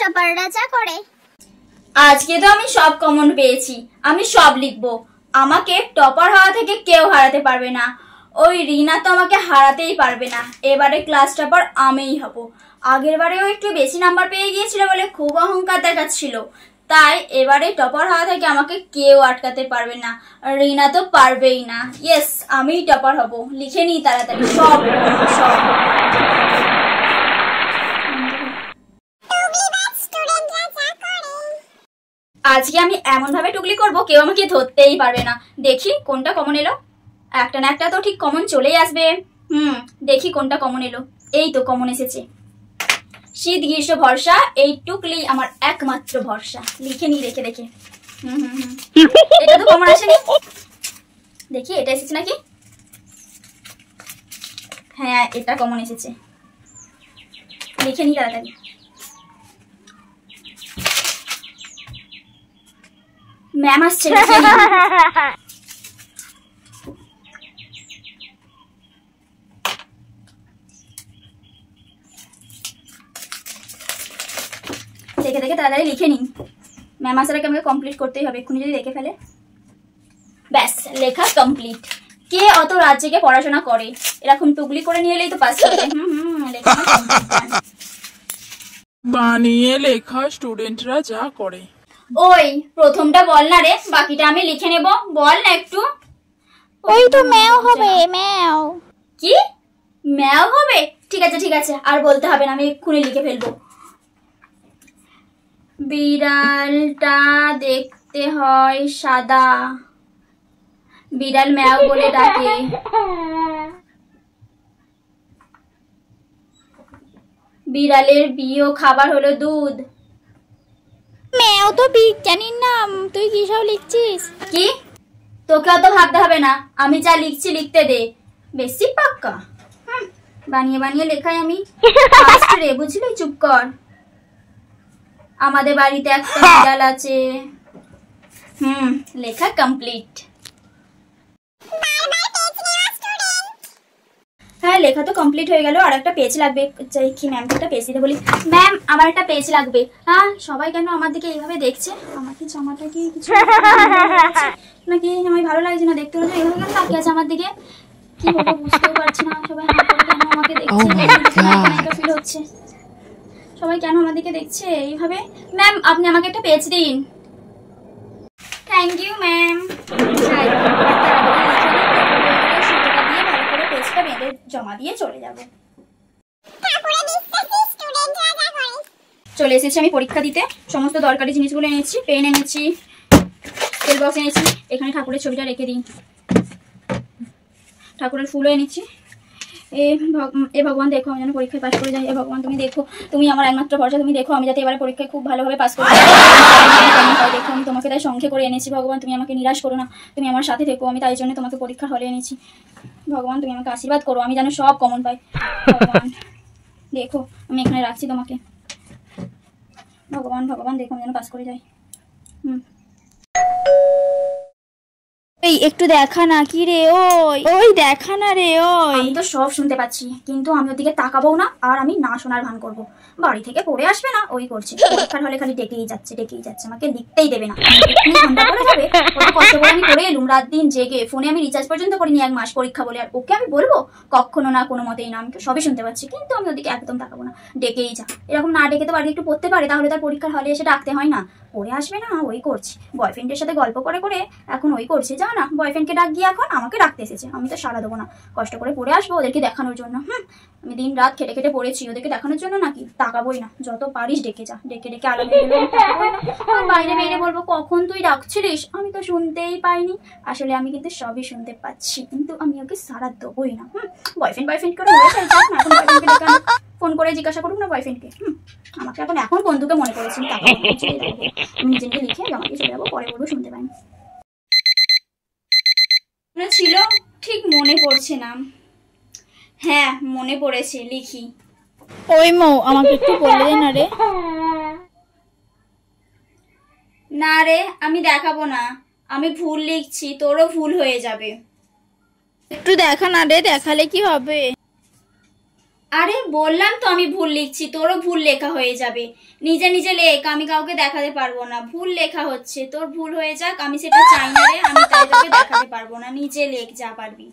টপাররা যা করে। আজকে তো আমি সব কমন পেয়েছি, আমি সব লিখবো। আমাকে টপার হওয়া থেকে কেউ হারাতে পারবে না। ওই রিনা তো আমাকে হারাতেই পারবে না। এবারে ক্লাস টপার আমিই হব। আগের বারেও একটু বেশি নাম্বার পেয়ে গিয়েছিল বলে খুব অহংকার দেখাচ্ছিল, তাই এবারে টপার হওয়া থেকে আমাকে কেউ আটকাতে পারবে না। রিনা তো পারবেই না। ইয়েস, আমিই টপার হব। লিখে নিই তাড়াতাড়ি সব সব। আজকে আমি এমন ভাবে টুকলি করব কেউ আমাকে ধরতেই পারবে না। দেখি কোনটা কমন এলো। একটা না একটা তো ঠিক কমন চলেই আসবে। দেখি কোনটা কমন এলো। এই তো কমন এসেছে। শীত গ্রীষ্ম ভরসা, এই টুকলি আমার একমাত্র ভরসা। লিখে নি দেখে দেখে। এটা তো কমন আসেনি। দেখি এটা এসেছে নাকি। হ্যাঁ, এটা কমন এসেছে। লিখে নি তাড়াতাড়ি। ম্যাম আসছে। দেখে দেখে তাড়াতাড়ি লিখে নিন। ম্যাম আসার আগে আমাকে কমপ্লিট করতেই হবে, এক্ষুনি যদি দেখে ফেলে। ব্যাস, লেখা কমপ্লিট। কে অত রাত জেগে পড়াশোনা করে? এরকম টুকলি করে নিয়ে এলেই তো পাস করবে। লেখা বানিয়ে লেখা স্টুডেন্টরা যা করে। ওই প্রথমটা বল না রে, বাকিটা আমি লিখে নেব। বল না একটু। ওই তো ম্যাও হবে, ম্যাও। কি ম্যাও হবে? ঠিক আছে ঠিক আছে, আর বলতে হবে না, আমি এক্ষুনি লিখে ফেলবো। বিড়ালটা দেখতে হয় সাদা, বিড়াল ম্যাও বলে ডাকে। বিড়ালের প্রিয় খাবার হলো দুধ। ম্যাও তো বিজ্ঞানীর নাম, তুই কি সব লিখছিস? কি? তোকে অত ভাবতে হবে না, আমি যা লিখছি লিখতে দে। বেশি পাক্কা বানিয়ে বানিয়ে লেখাই আমি ফার্স্ট রে, বুঝলি? চুপ কর। আমাদের বাড়িতে একটা বিড়াল আছে। লেখা কমপ্লিট। হ্যাঁ, লেখা তো কমপ্লিট হয়ে গেল। আর একটা পেজ লাগবে। কি ম্যামকে একটা পেজ দিতে বলি। ম্যাম, আমার একটা পেজ লাগবে। হ্যাঁ, সবাই কেন আমার দিকে এইভাবে দেখছে? আমার কি জামাটা কি কিছু নাকি আমার ভালো লাগছে না দেখতে? হলে এইভাবে কেন তাকিয়ে আছে আমার দিকে? কি বলবো বুঝতেও পারছি না। সবাই কেন আমাকে দেখছে? ফিল হচ্ছে সবাই কেন আমার দিকে দেখছে এইভাবে। ম্যাম, আপনি আমাকে একটা পেজ দিন। Thank you ma'am. জমা দিয়ে চলে যাব। চলে এসেছি আমি পরীক্ষা দিতে। সমস্ত দরকারি জিনিসগুলো এনেছি। পেন এনেছি, পেন বক্স এনেছি। এখানে ঠাকুরের ছবিটা রেখে দিই। ঠাকুরের ফুলও এনেছি। এ ভগবান দেখো আমি যেন পরীক্ষায় পাস করে যাই। এ ভগবান তুমি দেখো, তুমি আমার একমাত্র ভরসা। তুমি দেখো আমি যাতে এবারে পরীক্ষায় খুব ভালোভাবে পাস করি। দেখো আমি তোমাকে তাই সংখ্যে করে এনেছি। ভগবান তুমি আমাকে নিরাশ করো না, তুমি আমার সাথে থেকো। আমি তাই জন্য তোমাকে পরীক্ষার হলে এনেছি। ভগবান তুমি আমাকে আশীর্বাদ করো, আমি যেন সব কমন পাই। ভগবান দেখো, আমি এখানে রাখছি তোমাকে। ভগবান ভগবান দেখো আমি যেন পাস করে যাই। এই একটু দেখা না। কি রে? ওই ওই দেখা না রে। ওই আমি তো সব শুনতে পাচ্ছি, কিন্তু আমি ওদিকে তাকাবো না। আর আমি না শোনার ভান করবো। বাড়ি থেকে পড়ে আসবে না, ওই করছে। পরীক্ষার হলে খালি ডেকেই যাচ্ছে ডেকেই যাচ্ছে, আমাকে লিখতেই দেবে না। ঠান্ডা পড়ে যাবে। কত কষ্ট করে আমি পড়ে এলুম রাত দিন জেগে। ফোনে আমি রিচার্জ পর্যন্ত করিনি 1 মাস পরীক্ষা বলে। আর ওকে আমি বলবো? কখনো না, কোনো মতেই না। আমি তো সবই শুনতে পাচ্ছি, কিন্তু আমি ওদিকে একদম তাকাবো না। ডেকেই যা। এরকম না ডেকে তো বাড়ি একটু পড়তে পারে, তাহলে তার পরীক্ষার হলে এসে ডাকতে হয় না। পড়ে আসবে না, ওই করছে। বয়ফ্রেন্ডের সাথে গল্প করে করে এখন ওই করছে। যাও না, বয়ফ্রেন্ডকে ডাক গিয়ে এখন আমাকে ডাকতে এসেছে। আমি তো সাড়া দেবো না। কষ্ট করে পড়ে আসবো ওদেরকে দেখানোর জন্য। আমি দিন রাত খেটে খেটে পড়েছি ওদেরকে দেখানোর জন্য নাকি? তাকাবোই না। যত পারিস ডেকে যা। ডেকে ডেকে আলো বাইরে বেরিয়ে বলবো কখন তুই ডাকছিলিস? আমি তো শুনতেই পাইনি। আসলে আমি কিন্তু সবই শুনতে পাচ্ছি, কিন্তু আমি ওকে সারা দেবোই না। বয়ফ্রেন্ড করে হয়েছে। এখন বয়ফ্রেন্ডকে ফোন করে জিজ্ঞাসা করুক না বয়ফ্রেন্ডকে। আমাকে এখন বন্ধুকে মনে করেছি। আমি নিজেকে লিখে জমা দিয়ে চলে যাবো। পরে বলবো শুনতে পাইনি। ছিল ঠিক মনে পড়ছে না। হ্যাঁ, মনে পড়েছে, লিখি। ওই মৌ, আমাকে একটু বলে দে না রে। না রে, আমি দেখাবো না। আমি ভুল লিখছি, তোরও ভুল হয়ে যাবে। একটু দেখা না রে, দেখালে কি হবে? আরে বললাম তো আমি ভুল লিখছি, তোরও ভুল লেখা হয়ে যাবে। নিজে নিজে লেখ, আমি কাউকে দেখাতে পারবো না। ভুল লেখা হচ্ছে, তোর ভুল হয়ে যাক, আমি সেটা চাই না রে, আমি তাই তোকে দেখাতে পারবো না। নিজে লেখ যা পারবি।